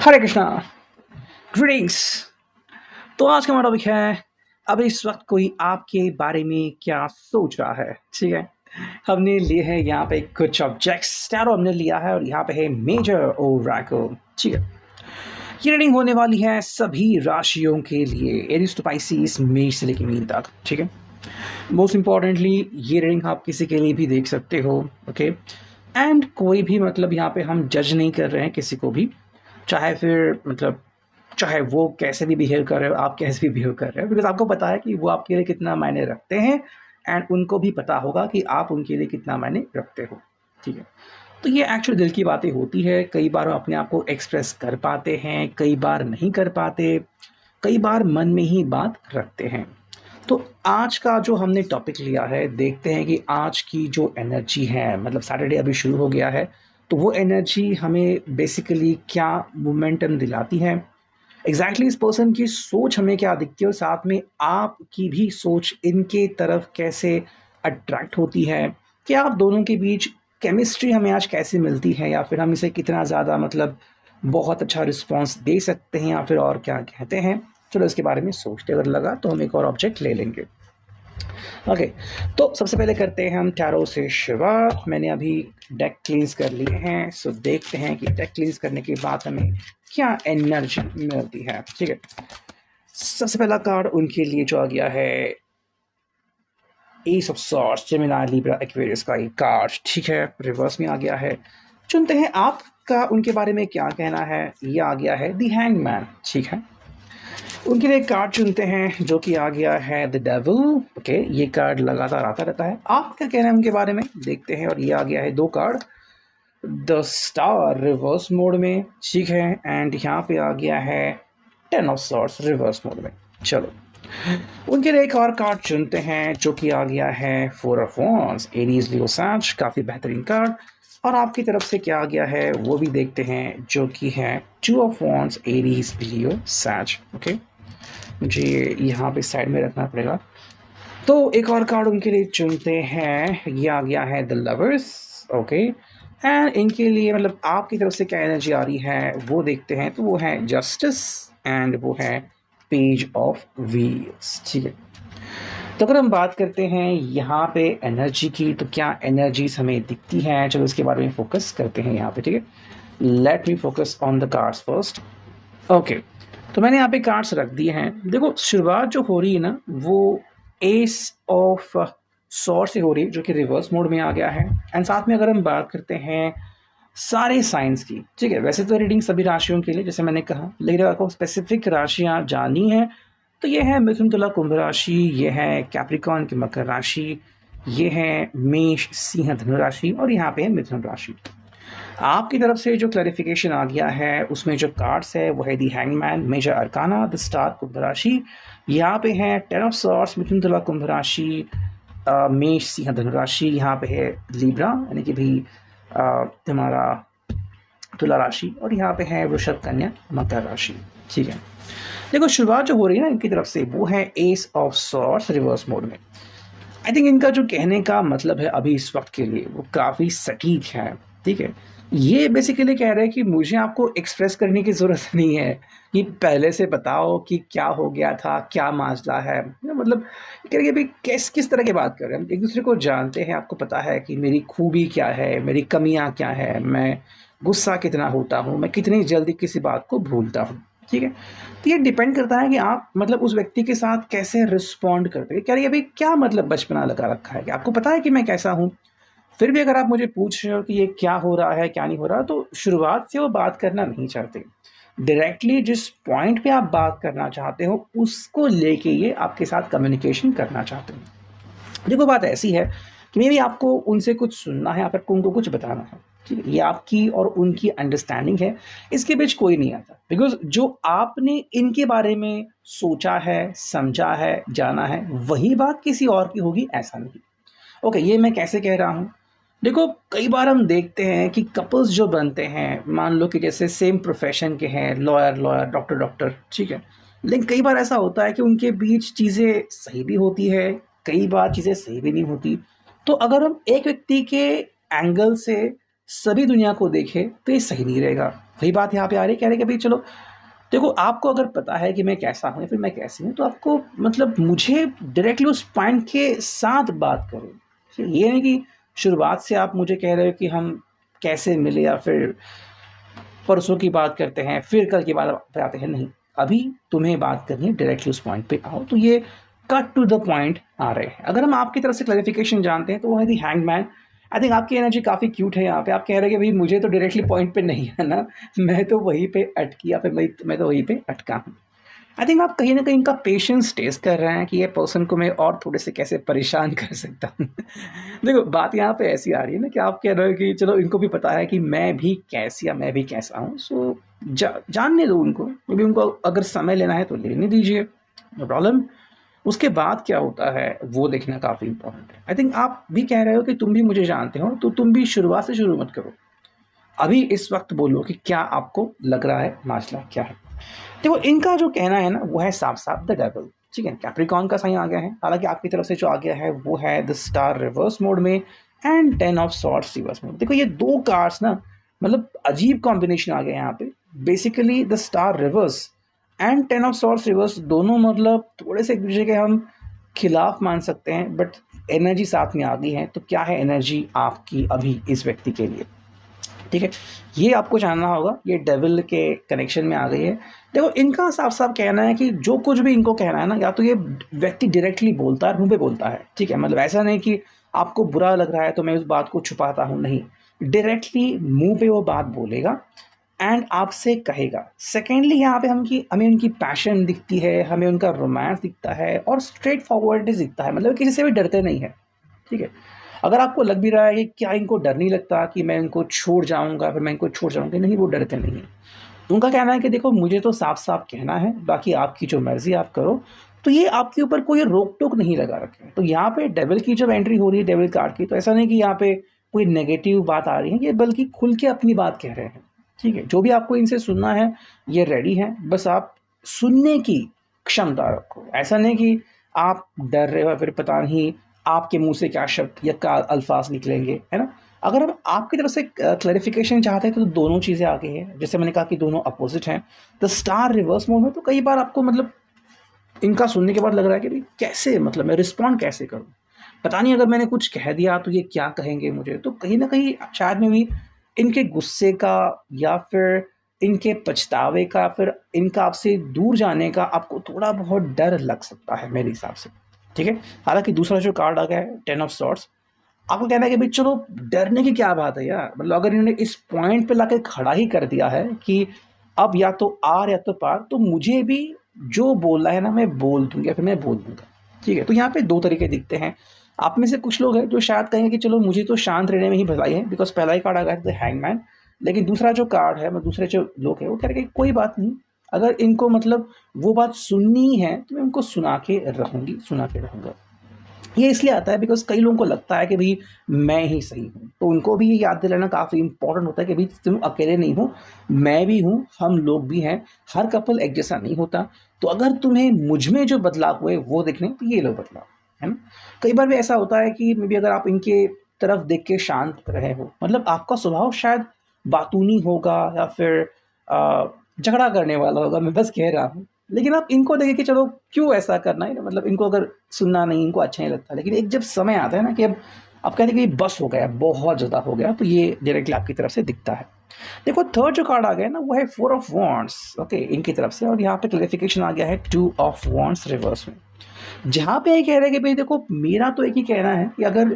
हरे Krishna. Greetings. तो आज का हमारा टॉपिक है, अब इस वक्त कोई आपके बारे में क्या सोच रहा है। ठीक है, हमने लिए हैं यहाँ पे कुछ ऑब्जेक्ट्स, टैरो हमने लिया है और यहाँ पे है मेजर ओरेकल। ठीक है, ये रीडिंग होने वाली है सभी राशियों के लिए, एरीज टू पाइसिस, मेष से लेकर मीन तक। ठीक है, मोस्ट इम्पॉर्टेंटली ये रीडिंग आप किसी के लिए भी देख सकते हो। ओके, एंड कोई भी मतलब यहाँ पे हम जज नहीं कर रहे हैं किसी को भी, चाहे फिर मतलब चाहे वो कैसे भी बिहेव कर रहे हो, आप कैसे भी बिहेव कर रहे हो, बिकॉज आपको पता है कि वो आपके लिए कितना मायने रखते हैं एंड उनको भी पता होगा कि आप उनके लिए कितना मायने रखते हो। ठीक है, तो ये एक्चुअली दिल की बातें होती है। कई बार हम अपने आप को एक्सप्रेस कर पाते हैं, कई बार नहीं कर पाते, कई बार मन में ही बात रखते हैं। तो आज का जो हमने टॉपिक लिया है, देखते हैं कि आज की जो एनर्जी है, मतलब सैटरडे अभी शुरू हो गया है, तो वो एनर्जी हमें बेसिकली क्या मोमेंटम दिलाती है, एग्जैक्टली इस पर्सन की सोच हमें क्या दिखती है और साथ में आपकी भी सोच इनके तरफ कैसे अट्रैक्ट होती है, क्या आप दोनों के बीच केमिस्ट्री हमें आज कैसे मिलती है, या फिर हम इसे कितना ज़्यादा मतलब बहुत अच्छा रिस्पॉन्स दे सकते हैं, या फिर और क्या कहते हैं। चलो इसके बारे में सोचते, अगर लगा तो हम एक और ऑब्जेक्ट ले लेंगे। ओके, तो सबसे पहले करते हैं हम टैरो से शुरुआत। मैंने अभी डेक क्लींस कर लिए हैं, सो देखते हैं कि डेक क्लींस करने के बाद हमें क्या एनर्जी मिलती है। ठीक है, सबसे पहला कार्ड उनके लिए जो आ गया है ace of swords, Gemini, Libra, Aquarius का एक कार्ड। ठीक है, रिवर्स में आ गया है। चुनते हैं आपका उनके बारे में क्या कहना है। ये आ गया है द हैंगमैन। ठीक है, उनके लिए कार्ड चुनते हैं जो कि आ गया है द डेविल। ओके, ये कार्ड लगातार आता रहता है। आप क्या कहना है उनके बारे में, देखते हैं। और ये आ गया है दो card, the star reverse mode में। ठीक है, एंड यहाँ पे आ गया है ten of swords reverse mode में। चलो उनके लिए एक और कार्ड चुनते हैं जो कि आ गया है four of wands, Aries, Leo, सैज। काफ़ी बेहतरीन कार्ड। और आपकी तरफ से क्या आ गया है वो भी देखते हैं, जो कि है two of wands, Aries, Leo, Sag. Okay, मुझे यहाँ पे साइड में रखना पड़ेगा। तो एक और कार्ड उनके लिए चुनते हैं, ये आ गया है द लवर्स। ओके, एंड इनके लिए मतलब आपकी तरफ से क्या एनर्जी आ रही है वो देखते हैं। तो वो है जस्टिस एंड वो है पेज ऑफ व्हील्स। ठीक है, तो अगर हम बात करते हैं यहाँ पे एनर्जी की, तो क्या एनर्जीज हमें दिखती हैं, चलो इसके बारे में फोकस करते हैं यहाँ पे। ठीक है, let me focus on the cards first. Okay, तो मैंने यहाँ पे कार्ड्स रख दिए हैं। देखो शुरुआत जो हो रही है ना, वो एस ऑफ सॉर्ड से हो रही है, जो कि रिवर्स मोड में आ गया है। एंड साथ में अगर हम बात करते हैं सारे साइंस की, ठीक है, वैसे तो रीडिंग सभी राशियों के लिए जैसे मैंने कहा, लेकिन अगर आपको स्पेसिफिक राशियाँ जाननी है तो ये है मिथुन, तुला, कुंभ राशि, ये है कैप्रिकॉर्न की मकर राशि, ये है मेष, सिंह, धनु राशि, और यहाँ पे है मिथुन राशि। आपकी तरफ से जो क्लैरिफिकेशन आ गया है उसमें जो कार्ड्स है वो है the hangman, major arcana, the star, कुंभ राशि। यहाँ पे है टेन ऑफ सॉर्ड्स, मिथुन, तुला, कुंभ राशि, मेष, सिंह, धनु राशि। यहाँ पे है लिब्रा यानी कि भी तुम्हारा तुला राशि, और यहाँ पे है वृषभ, कन्या, मकर राशि। ठीक है, देखो शुरुआत जो हो रही है ना इनकी तरफ से वो है ace of swords reverse mode में। आई थिंक इनका जो कहने का मतलब है अभी इस वक्त के लिए वो काफ़ी सटीक है। ठीक है, ये बेसिकली कह रहे हैं कि मुझे आपको एक्सप्रेस करने की ज़रूरत नहीं है कि पहले से बताओ कि क्या हो गया था, क्या मामला है। मतलब कह रहे हैं भाई किस तरह की बात कर रहे हैं, हम एक दूसरे को जानते हैं, आपको पता है कि मेरी खूबी क्या है, मेरी कमियां क्या है, मैं गुस्सा कितना होता हूँ, मैं कितनी जल्दी किसी बात को भूलता हूँ। ठीक है, तो ये डिपेंड करता है कि आप मतलब उस व्यक्ति के साथ कैसे रिस्पॉन्ड करते हैं। कह रही है भाई क्या मतलब बचपना लगा रखा है कि आपको पता है कि मैं कैसा हूँ, फिर भी अगर आप मुझे पूछ रहे हो कि ये क्या हो रहा है क्या नहीं हो रहा, तो शुरुआत से वो बात करना नहीं चाहते। डायरेक्टली जिस पॉइंट पे आप बात करना चाहते हो उसको लेके ये आपके साथ कम्युनिकेशन करना चाहते हैं। देखो बात ऐसी है कि मे भी आपको उनसे कुछ सुनना है या फिर उनको कुछ बताना है। ठीक है, ये आपकी और उनकी अंडरस्टैंडिंग है, इसके बीच कोई नहीं आता। बिकॉज जो आपने इनके बारे में सोचा है, समझा है, जाना है, वही बात किसी और की होगी ऐसा नहीं। ओके, ये मैं कैसे कह रहा हूँ, देखो कई बार हम देखते हैं कि कपल्स जो बनते हैं, मान लो कि जैसे सेम प्रोफेशन के हैं, लॉयर लॉयर, डॉक्टर डॉक्टर, ठीक है, लेकिन कई बार ऐसा होता है कि उनके बीच चीज़ें सही भी होती है, कई बार चीज़ें सही भी नहीं होती। तो अगर हम एक व्यक्ति के एंगल से सभी दुनिया को देखे तो ये सही नहीं रहेगा। वही बात यहाँ पे आ रही है, कह रहे कि भाई चलो देखो, आपको अगर पता है कि मैं कैसा हूँ या फिर मैं कैसी हूँ, तो आपको मतलब मुझे डायरेक्टली उस पॉइंट के साथ बात करो। ये नहीं कि शुरुआत से आप मुझे कह रहे हो कि हम कैसे मिले या फिर परसों की बात करते हैं फिर कल की बात पे आते हैं। नहीं, अभी तुम्हें बात करनी है, डायरेक्टली उस पॉइंट पे आओ। तो ये कट टू द पॉइंट आ रहे हैं। अगर हम आपकी तरफ से क्लैरिफिकेशन जानते हैं तो वो है दी हैंगमैन। आई थिंक आपकी एनर्जी काफ़ी क्यूट है यहाँ पे। आप कह रहे हैं कि भाई मुझे तो डायरेक्टली पॉइंट पे नहीं है ना, मैं तो वहीं पे अटकी या फिर मैं तो वहीं पे अटका हूँ। आई थिंक आप कहीं ना कहीं इनका पेशेंस टेस्ट कर रहे हैं कि ये पर्सन को मैं और थोड़े से कैसे परेशान कर सकता हूँ। देखो, बात यहाँ पे ऐसी आ रही है ना कि आप कह रहे हो कि चलो इनको भी पता है कि मैं भी कैसी या मैं भी कैसा हूँ, सो जानने दो उनको। मे बी उनको अगर समय लेना है तो लेने दीजिए, नो प्रॉब्लम। उसके बाद क्या होता है वो देखना काफ़ी इंपॉर्टेंट है। आई थिंक आप भी कह रहे हो कि तुम भी मुझे जानते हो, तो तुम भी शुरुआत से शुरू मत करो। अभी इस वक्त बोलो कि क्या आपको लग रहा है मामला क्या है। देखो, इनका जो कहना है ना वो है साफ साफ द डेविल। ठीक है, कैप्रिकॉर्न का साइन आ गया है। हालांकि आपकी तरफ से जो आ गया है वो है द स्टार रिवर्स मोड में and 10 of swords reverse mode. देखो, ये दो कार्ड्स ना मतलब अजीब कॉम्बिनेशन आ गया यहाँ पे। Basically the star reverse and 10 of swords reverse दोनों मतलब थोड़े से एक दूसरे के हम खिलाफ मान सकते हैं, बट एनर्जी साथ में आ गई है। तो क्या है एनर्जी आपकी अभी इस व्यक्ति के लिए, ठीक है, ये आपको जानना होगा। ये डेविल के कनेक्शन में आ गई है। देखो, इनका साफ साफ कहना है कि जो कुछ भी इनको कहना है ना, या तो ये व्यक्ति डायरेक्टली बोलता है, मुंह पे बोलता है। ठीक है, मतलब ऐसा नहीं कि आपको बुरा लग रहा है तो मैं उस बात को छुपाता हूँ, नहीं, डायरेक्टली मुंह पे वो बात बोलेगा एंड आपसे कहेगा। सेकेंडली यहाँ पे हमें उनकी पैशन दिखती है, हमें उनका रोमांस दिखता है और स्ट्रेट फॉरवर्डनेस दिखता है। मतलब किसी से भी डरते नहीं है। ठीक है, अगर आपको लग भी रहा है कि क्या इनको डर नहीं लगता कि मैं इनको छोड़ जाऊंगा, फिर मैं इनको छोड़ जाऊंगी, नहीं, वो डरते नहीं हैं। उनका कहना है कि देखो, मुझे तो साफ साफ कहना है, बाकी आपकी जो मर्जी आप करो। तो ये आपके ऊपर कोई रोक टोक नहीं लगा रखे। तो यहाँ पे डेविल की जब एंट्री हो रही है डेविल कार्ड की, तो ऐसा नहीं कि यहाँ पे कोई नेगेटिव बात आ रही है, ये बल्कि खुल के अपनी बात कह रहे हैं। ठीक है, जो भी आपको इनसे सुनना है ये रेडी है, बस आप सुनने की क्षमता रखो। ऐसा नहीं कि आप डर रहे हो फिर पता नहीं आपके मुंह से क्या शब्द या क्या अल्फाज निकलेंगे, है ना। अगर हम आपकी तरफ से क्लैरिफिकेशन चाहते हैं तो दोनों चीज़ें आगे हैं। जैसे मैंने कहा कि दोनों अपोजिट हैं। द स्टार रिवर्स मोड में तो कई बार आपको मतलब इनका सुनने के बाद लग रहा है कि भाई कैसे, मतलब मैं रिस्पॉन्ड कैसे करूं, पता नहीं अगर मैंने कुछ कह दिया तो ये क्या कहेंगे मुझे। तो कहीं ना कहीं शायद में भी इनके गुस्से का या फिर इनके पछतावे का, फिर इनका आपसे दूर जाने का आपको थोड़ा बहुत डर लग सकता है मेरे हिसाब से। ठीक है, हालांकि दूसरा जो कार्ड आ गया है 10 ऑफ सॉर्ड्स, आपको कहना है कि भाई चलो डरने की क्या बात है यार। मतलब अगर इन्होंने इस पॉइंट पे लाके खड़ा ही कर दिया है कि अब या तो आर या तो पार, तो मुझे भी जो बोलना है ना मैं बोल दूंगा, फिर मैं बोल दूंगा। ठीक है, तो यहाँ पे दो तरीके दिखते हैं। आप में से कुछ लोग हैं जो शायद कहेंगे कि चलो मुझे तो शांत रहने में ही भलाई है, बिकॉज पहला ही कार्ड आ गया है हैंगमैन। लेकिन दूसरा जो कार्ड है, दूसरे जो लोग हैं वो कह रहे हैं कि कोई बात नहीं, अगर इनको मतलब वो बात सुननी है तो मैं उनको सुना के रहूँगा। ये इसलिए आता है बिकॉज कई लोगों को लगता है कि भाई मैं ही सही हूँ, तो उनको भी ये याद दिलाना काफ़ी इंपॉर्टेंट होता है कि भाई तुम अकेले नहीं हो, मैं भी हूँ, हम लोग भी हैं। हर कपल एक जैसा नहीं होता। तो अगर तुम्हें मुझ में जो बदलाव हुए वो देखने, तो ये लो बदलाव, है ना। कई बार भी ऐसा होता है कि मे बी अगर आप इनके तरफ देख के शांत रहे हो, मतलब आपका स्वभाव शायद बातूनी होगा या फिर झगड़ा करने वाला होगा, मैं बस कह रहा हूँ। लेकिन आप इनको देखें कि चलो क्यों ऐसा करना है, मतलब इनको अगर सुनना नहीं, इनको अच्छा नहीं लगता। लेकिन एक जब समय आता है ना कि अब आप कहते हैं कि बस हो गया, बहुत ज़्यादा हो गया, तो ये डायरेक्टली आपकी तरफ से दिखता है। देखो, थर्ड जो कार्ड आ गया ना वो है 4 ऑफ वॉन्ड्स, ओके, इनकी तरफ से। और यहाँ पे क्लैरिफिकेशन आ गया है 2 ऑफ वॉन्ड्स रिवर्स में, जहाँ पे ये कह रहे हैं कि भाई देखो, मेरा तो एक ही कहना है कि अगर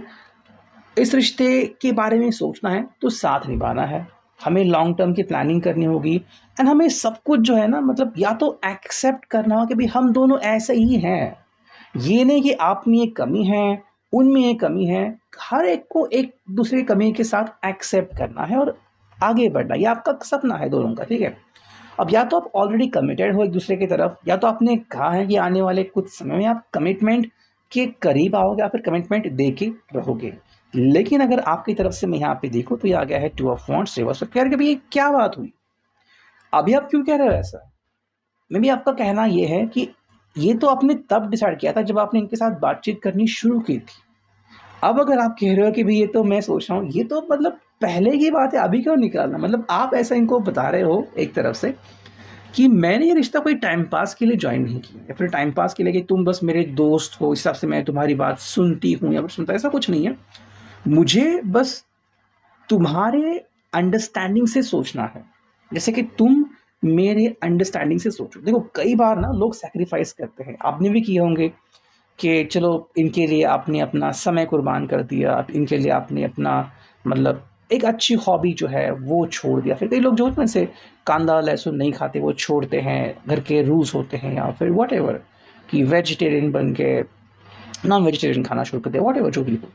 इस रिश्ते के बारे में सोचना है तो साथ निभाना है, हमें लॉन्ग टर्म की प्लानिंग करनी होगी एंड हमें सब कुछ जो है ना, मतलब या तो एक्सेप्ट करना होगा कि भाई हम दोनों ऐसे ही हैं। ये नहीं कि आप में एक कमी है, उनमें एक कमी है, हर एक को एक दूसरे की कमी के साथ एक्सेप्ट करना है और आगे बढ़ना। ये आपका सपना है दोनों का। ठीक है, अब या तो आप ऑलरेडी कमिटेड हो एक दूसरे की तरफ, या तो आपने कहा है कि आने वाले कुछ समय में आप कमिटमेंट के करीब आओगे या फिर कमिटमेंट दे के रहोगे। लेकिन अगर आपकी तरफ से मैं यहाँ पे देखूँ तो ये आ गया है 2 ऑफ वॉन्ड्स रिवर्स। कह रहे कि भाई ये क्या बात हुई, अभी आप क्यों कह रहे हो ऐसा। मे बी आपका कहना ये है कि ये तो आपने तब डिसाइड किया था जब आपने इनके साथ बातचीत करनी शुरू की थी। अब अगर आप कह रहे हो कि भाई ये तो मैं सोच रहा हूँ, ये तो मतलब पहले की बात है, अभी क्यों निकालना? मतलब आप ऐसा इनको बता रहे हो एक तरफ से कि मैंने ये रिश्ता कोई टाइम पास के लिए ज्वाइन नहीं किया, या फिर टाइम पास के लिए कि तुम बस मेरे दोस्त हो, इस हिसाब से मैं तुम्हारी बात सुनती हूँ या फिर सुनता, ऐसा कुछ नहीं है। मुझे बस तुम्हारे अंडरस्टैंडिंग से सोचना है, जैसे कि तुम मेरे अंडरस्टैंडिंग से सोचो। देखो, कई बार ना लोग सैक्रिफाइस करते हैं, आपने भी किए होंगे कि चलो इनके लिए आपने अपना समय कुर्बान कर दिया, इनके लिए आपने अपना मतलब एक अच्छी हॉबी जो है वो छोड़ दिया। फिर कई लोग जो होते हैं जैसे कांदा लहसुन नहीं खाते, वो छोड़ते हैं, घर के रूल्स होते हैं, या फिर वट एवर कि वेजिटेरियन बन के नॉन वेजिटेरियन खाना शुरू कर दिया, वट एवर जो भी हो।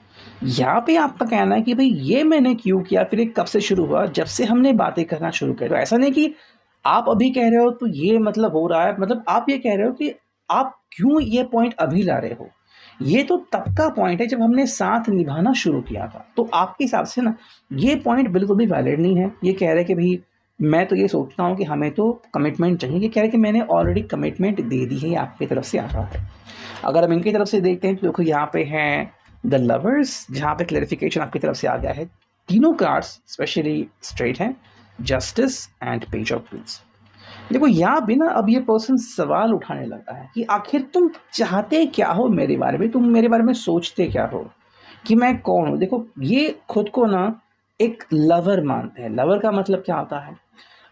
यहाँ पे आपका कहना है कि भाई ये मैंने क्यों किया, फिर ये कब से शुरू हुआ? जब से हमने बातें करना शुरू किया। तो ऐसा नहीं कि आप अभी कह रहे हो तो ये मतलब हो रहा है, मतलब आप ये कह रहे हो कि आप क्यों ये पॉइंट अभी ला रहे हो। ये तो तब का पॉइंट है जब हमने साथ निभाना शुरू किया था। तो आपके हिसाब से ना ये पॉइंट बिल्कुल भी वैलिड नहीं है। ये कह रहे हैं कि भाई मैं तो ये सोचता हूँ कि हमें तो कमिटमेंट चाहिए, ये कह रहे हैं कि मैंने ऑलरेडी कमिटमेंट दे दी है, ये आपकी तरफ से आ रहा है। अगर हम इनकी तरफ से देखते हैं तो देखो यहाँ पे हैं द लवर्स, जहाँ पे क्लैरिफिकेशन आपकी तरफ से आ गया है। तीनों कार्ड्स स्पेशली स्ट्रेट हैं, justice and page of wheels. देखो यहाँ भी ना अब ये पर्सन सवाल उठाने लगा है कि आखिर तुम चाहते क्या हो मेरे बारे में, तुम मेरे बारे में सोचते क्या हो, कि मैं कौन हूँ। देखो ये खुद को ना एक लवर मानते हैं। लवर का मतलब क्या होता है?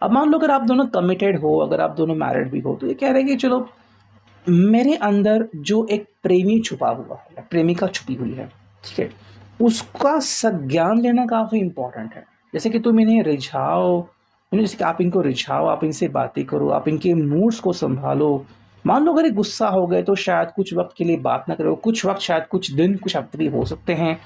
अब मान लो अगर आप दोनों कमिटेड हो, अगर आप दोनों मैरिड भी हो, तो ये कह रहे हैं कि चलो मेरे अंदर जो एक प्रेमी छुपा हुआ है या प्रेमिका छुपी हुई है, ठीक है, उसका संज्ञान लेना काफ़ी इंपॉर्टेंट है। जैसे कि तुम इन्हें रिझाओ, जैसे कि आप इनको रिझाओ, आप इनसे बातें करो, आप इनके मूड्स को संभालो। मान लो अगर ये गुस्सा हो गए तो शायद कुछ वक्त के लिए बात ना करो, कुछ वक्त, शायद कुछ दिन, कुछ हफ्ते भी हो सकते हैं।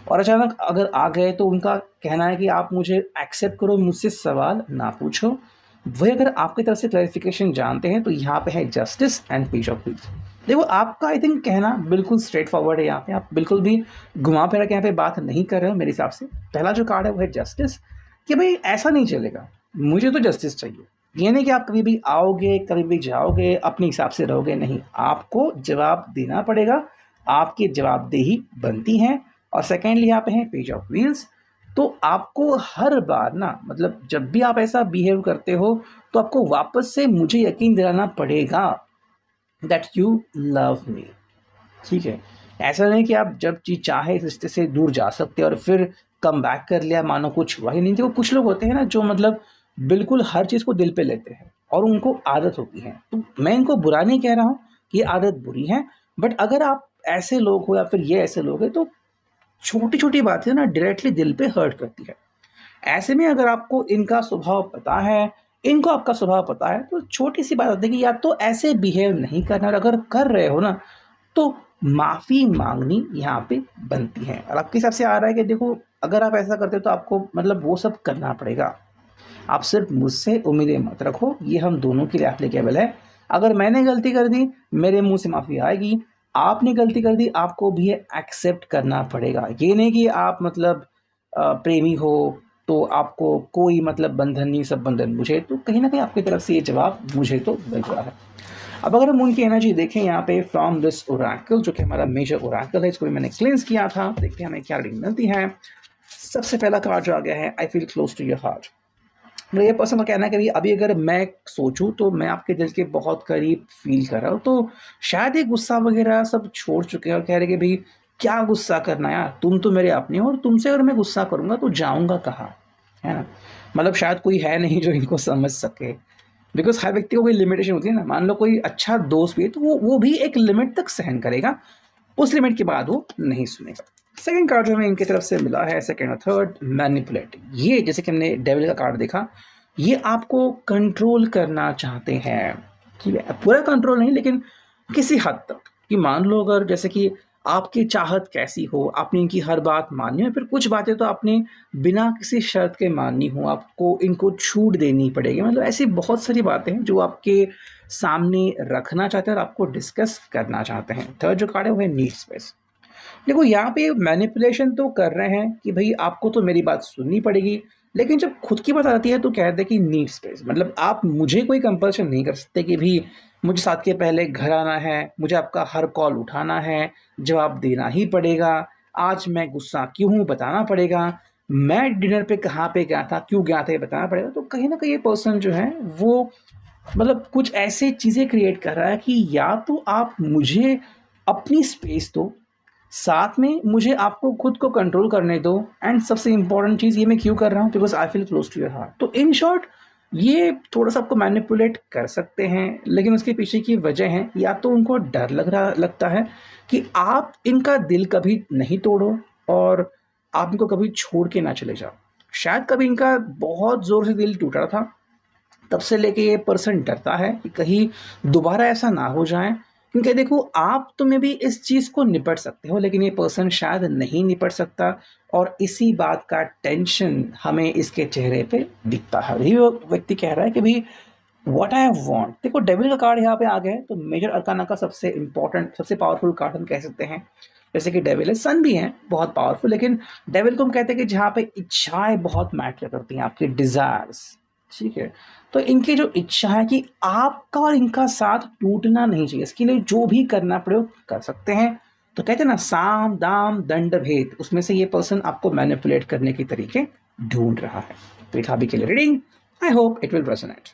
और अचानक अगर आ गए तो उनका कहना है कि आप मुझे एक्सेप्ट करो, मुझसे सवाल ना पूछो। वही अगर आपकी तरफ से क्लैरिफिकेशन जानते हैं तो यहाँ पे है justice and peace of peace. देखो आपका आई थिंक कहना बिल्कुल स्ट्रेट फॉरवर्ड है। यहाँ पे आप बिल्कुल भी घुमा फिरा के यहाँ पे बात नहीं कर रहे हो मेरे हिसाब से। पहला जो कार्ड है वो है जस्टिस, कि भाई ऐसा नहीं चलेगा, मुझे तो जस्टिस चाहिए। ये नहीं कि आप कभी भी आओगे कभी भी जाओगे अपने हिसाब से रहोगे, नहीं, आपको जवाब देना पड़ेगा, आपकी जवाबदेही बनती है। और सेकेंडली यहाँ पे है पेज ऑफ व्हील्स। तो आपको हर बार ना, मतलब जब भी आप ऐसा बिहेव करते हो तो आपको वापस से मुझे यकीन दिलाना पड़ेगा दैट यू लव मी, ठीक है। ऐसा नहीं कि आप जब चीज़ चाहे इस रिश्ते से दूर जा सकते और फिर कम बैक कर लिया मानो कुछ वही नहीं। देखो कुछ लोग होते हैं ना जो मतलब बिल्कुल हर चीज़ को दिल पे लेते हैं और उनको आदत होती है। तो मैं इनको बुरा नहीं कह रहा हूँ कि ये आदत बुरी है, बट अगर आप ऐसे लोग हो या फिर ये ऐसे लोग हैं तो छोटी छोटी बातें ना डायरेक्टली दिल पे हर्ट करती है। ऐसे में अगर आपको इनका स्वभाव पता है, इनको आपका स्वभाव पता है, तो छोटी सी बात होती है कि या तो ऐसे बिहेव नहीं करना, और अगर कर रहे हो ना तो माफ़ी मांगनी यहाँ पे बनती है। और आपके हिसाब से आ रहा है कि देखो अगर आप ऐसा करते हो तो आपको मतलब वो सब करना पड़ेगा। आप सिर्फ मुझसे उम्मीदें मत रखो, ये हम दोनों के लिए एप्लीकेबल है। अगर मैंने गलती कर दी मेरे मुंह से माफ़ी आएगी, आपने गलती कर दी आपको भी ये एक्सेप्ट करना पड़ेगा। ये नहीं कि आप मतलब प्रेमी हो तो आपको कोई मतलब बंधन नहीं, सब बंधन मुझे। तो कहीं ना कहीं आपकी तरफ से ये जवाब मुझे तो मिल रहा है। अब अगर हम उनकी एनर्जी देखें यहाँ पे फ्रॉम दिस ओरेकल, जो कि हमारा मेजर ओरेकल है, इसको भी मैंने क्लेंस किया था, देखते हैं हमें क्या रीडिंग मिलती है। सबसे पहला कार्ड जो आ गया है, I feel close to your heart. मेरा ये पर्सन का कहना है कि अभी अगर मैं सोचूं तो मैं आपके दिल के बहुत करीब फील कर रहा हूँ। तो शायद ये गुस्सा वगैरह सब छोड़ चुके हैं और कह रहे कि भाई क्या गुस्सा करना यार, तुम तो मेरे अपने हो और तुमसे अगर मैं गुस्सा करूंगा तो जाऊंगा कहाँ, है ना। मतलब शायद कोई है नहीं जो इनको समझ सके, बिकॉज हर व्यक्ति को कोई लिमिटेशन होती है ना। मान लो कोई अच्छा दोस्त भी है तो वो भी एक लिमिट तक सहन करेगा, उस लिमिट के बाद वो नहीं सुनेगा। सेकंड कार्ड जो हमें इनकी तरफ से मिला है, सेकंड और थर्ड, मैनिपुलेटिंग। ये जैसे कि हमने डेविल का कार्ड देखा, ये आपको कंट्रोल करना चाहते हैं, ठीक है, पूरा कंट्रोल नहीं लेकिन किसी हद तक। कि मान लो अगर जैसे कि आपकी चाहत कैसी हो, आपने इनकी हर बात माननी हो, फिर कुछ बातें तो आपने बिना किसी शर्त के माननी हो, आपको इनको छूट देनी पड़ेगी। मतलब ऐसी बहुत सारी बातें हैं जो आपके सामने रखना चाहते हैं और आपको डिस्कस करना चाहते हैं। थर्ड जो कार्ड है वो है नीड स्पेस। देखो यहाँ पे मैनिपुलेशन तो कर रहे हैं कि भाई आपको तो मेरी बात सुननी पड़ेगी, लेकिन जब खुद की बात आती है तो कहते हैं कि नीड स्पेस। मतलब आप मुझे कोई कंपल्शन नहीं कर सकते कि भी मुझे 7 के पहले घर आना है, मुझे आपका हर कॉल उठाना है, जवाब देना ही पड़ेगा, आज मैं गुस्सा क्यों हूँ बताना पड़ेगा। मैं डिनर पे कहाँ पे गया था, क्यों गया था, ये बताना पड़ेगा। तो कहीं ना कहीं ये पर्सन जो है वो मतलब कुछ ऐसे चीज़ें क्रिएट कर रहा है कि या तो आप मुझे अपनी स्पेस दो, साथ में मुझे आपको खुद को कंट्रोल करने दो, एंड सबसे इंपॉर्टेंट चीज़ ये मैं क्यों कर रहा हूँ, because I feel close to your heart. तो इन शॉर्ट ये थोड़ा सा आपको मैनिपुलेट कर सकते हैं, लेकिन उसके पीछे की वजह है या तो उनको डर लगता है कि आप इनका दिल कभी नहीं तोड़ो और आप इनको कभी छोड़ के ना चले जाओ। शायद कभी इनका बहुत ज़ोर से दिल टूटा था, तब से लेके ये पर्सन डरता है कि कहीं दोबारा ऐसा ना हो जाए। क्योंकि देखो आप तो में भी इस चीज़ को निपट सकते हो, लेकिन ये पर्सन शायद नहीं निपट सकता, और इसी बात का टेंशन हमें इसके चेहरे पे दिखता है। यही वो व्यक्ति कह रहा है कि भाई व्हाट आई वांट। देखो डेविल का कार्ड यहाँ पे आ गया है, तो मेजर अरकाना का सबसे इंपॉर्टेंट सबसे पावरफुल कार्ड हम कह सकते हैं। जैसे कि डेविल है, सन भी है बहुत पावरफुल, लेकिन डेविल को हम कहते हैं कि जहाँ पे इच्छाएं बहुत मैटर करती हैं, आपकी डिजायर्स, ठीक है। तो इनकी जो इच्छा है कि आपका और इनका साथ टूटना नहीं चाहिए, इसके लिए जो भी करना पड़े वो कर सकते हैं। तो कहते हैं ना साम दाम दंड भेद, उसमें से ये पर्सन आपको मैनिपुलेट करने के तरीके ढूंढ रहा है। तो ये था अभी के लिए reading. I hope it will resonate.